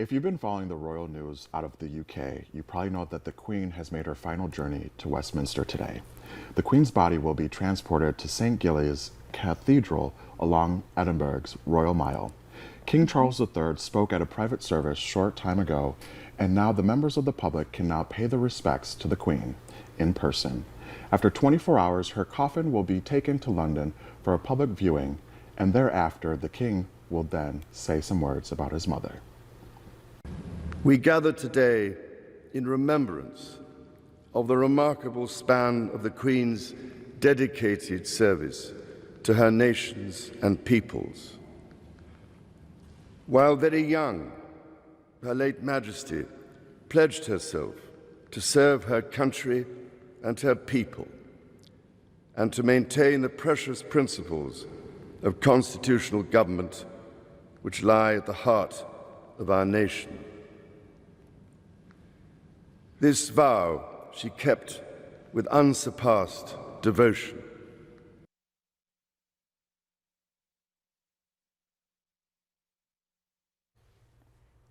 If you've been following the royal news out of the UK, you probably know that the Queen has made her final journey to Westminster today. The Queen's body will be transported to St. Giles Cathedral along Edinburgh's Royal Mile. King Charles III spoke at a private service short time ago, and now the members of the public can now pay their respects to the Queen in person. After 24 hours, her coffin will be taken to London for a public viewing, and thereafter the King will then say some words about his mother. We gather today in remembrance of the remarkable span of the Queen's dedicated service to her nations and peoples. While very young, Her late Majesty pledged herself to serve her country and her people, and to maintain the precious principles of constitutional government which lie at the heart of our nation. This vow she kept with unsurpassed devotion.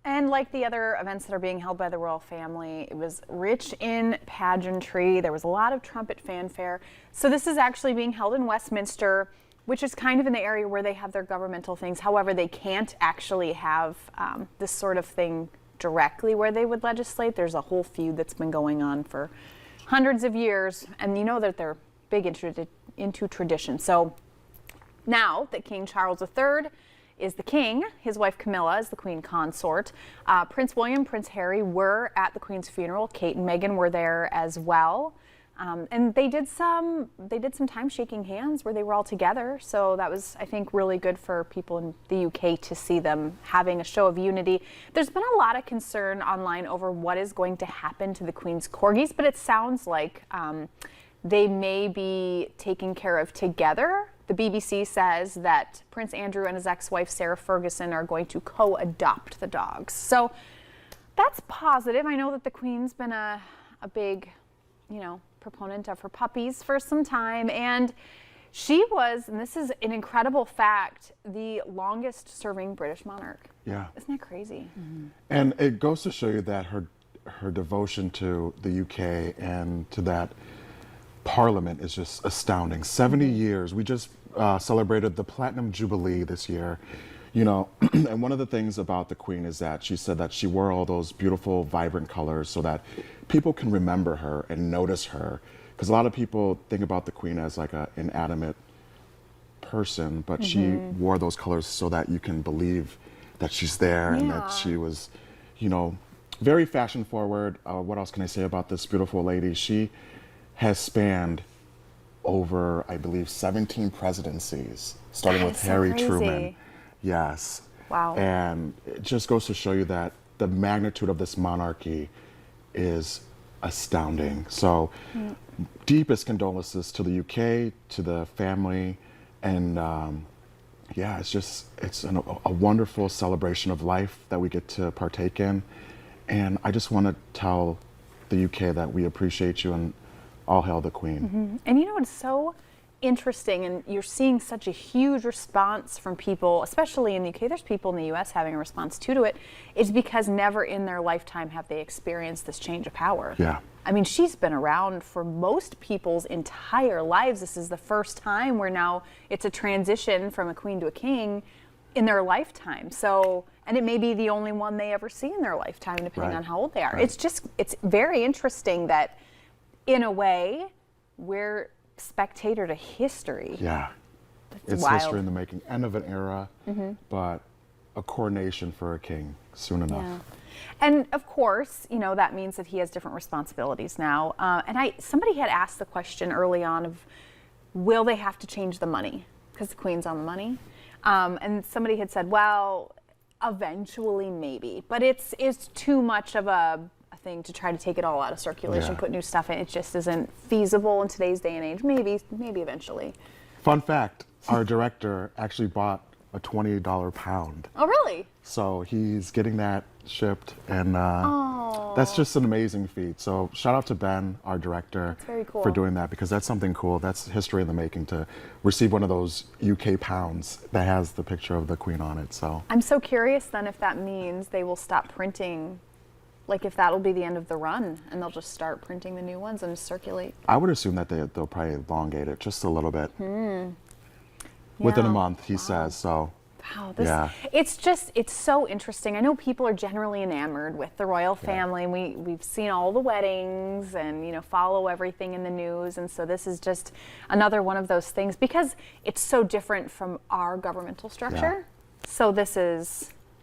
And like the other events that are being held by the royal family, it was rich in pageantry. There was a lot of trumpet fanfare. So this is actually being held in Westminster, which is kind of in the area where they have their governmental things. However, they can't actually have this sort of thing directly where they would legislate. There's a whole feud that's been going on for hundreds of years, and you know that they're big into tradition. So now that King Charles III is the king, his wife Camilla is the queen consort. Prince William, Prince Harry were at the Queen's funeral. Kate and Meghan were there as well. And they did some time shaking hands where they were all together. So that was, I think, really good for people in the UK to see them having a show of unity. There's been a lot of concern online over what is going to happen to the Queen's corgis, but it sounds like they may be taken care of together. The BBC says that Prince Andrew and his ex-wife Sarah Ferguson are going to co-adopt the dogs. So that's positive. I know that the Queen's been a big, proponent of her puppies for some time, and she was, and this is an incredible fact, the longest serving British monarch. Yeah. Isn't that crazy? Mm-hmm. And it goes to show you that her devotion to the UK and to that Parliament is just astounding. 70 years. We just celebrated the Platinum Jubilee this year. And one of the things about the Queen is that she said that she wore all those beautiful, vibrant colors so that people can remember her and notice her. Because a lot of people think about the Queen as like an inanimate person, but she wore those colors so that you can believe that she's there and that she was, very fashion forward. What else can I say about this beautiful lady? She has spanned over, I believe, 17 presidencies, starting with Harry Truman. Yes. Wow. And it just goes to show you that the magnitude of this monarchy is astounding. So deepest condolences to the UK, to the family, and it's a wonderful celebration of life that we get to partake in. And I just want to tell the UK that we appreciate you and all hail the Queen. And it's so interesting, and you're seeing such a huge response from people, especially in the UK. There's people in the US having a response to it. It's because never in their lifetime have they experienced this change of power. Yeah. I mean, she's been around for most people's entire lives. This is the first time where now it's a transition from a queen to a king in their lifetime. So, and it may be the only one they ever see in their lifetime, depending on how old they are. It's very interesting that, in a way, we're spectator to history. Yeah. It's wild. history in the making. End of an era, but a coronation for a king soon enough. Yeah. And of course, that means that he has different responsibilities now. And somebody had asked the question early on of, will they have to change the money? Because the Queen's on the money. And somebody had said, well, eventually maybe. But it's too much of a thing to try to take it all out of circulation, put new stuff in. It just isn't feasible in today's day and age. Maybe eventually. Fun fact, our director actually bought a $20 pound. Oh, really? So he's getting that shipped, and that's just an amazing feat. So shout out to Ben, our director, very cool. for doing that, because that's something cool. That's history in the making to receive one of those UK pounds that has the picture of the Queen on it. So I'm so curious then if that means they will stop printing, like if that'll be the end of the run and they'll just start printing the new ones and circulate. I would assume that they'll probably elongate it just a little bit. Within a Yeah. month, he says. So Wow, Yeah. it's so interesting. I know people are generally enamored with the royal family. We've seen all the weddings and, you know, follow everything in the news. And so this is just another one of those things because it's so different from our governmental structure. So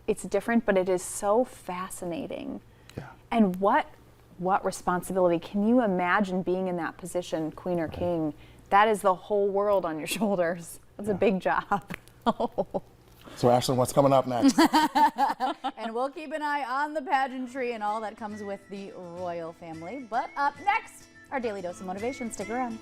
it's different, but it is so fascinating. yeah. And what responsibility. Can you imagine being in that position, queen or king? That is the whole world on your shoulders. That's a big job. So Ashlyn, what's coming up next? And we'll keep an eye on the pageantry and all that comes with the royal family. But up next, our daily dose of motivation. Stick around.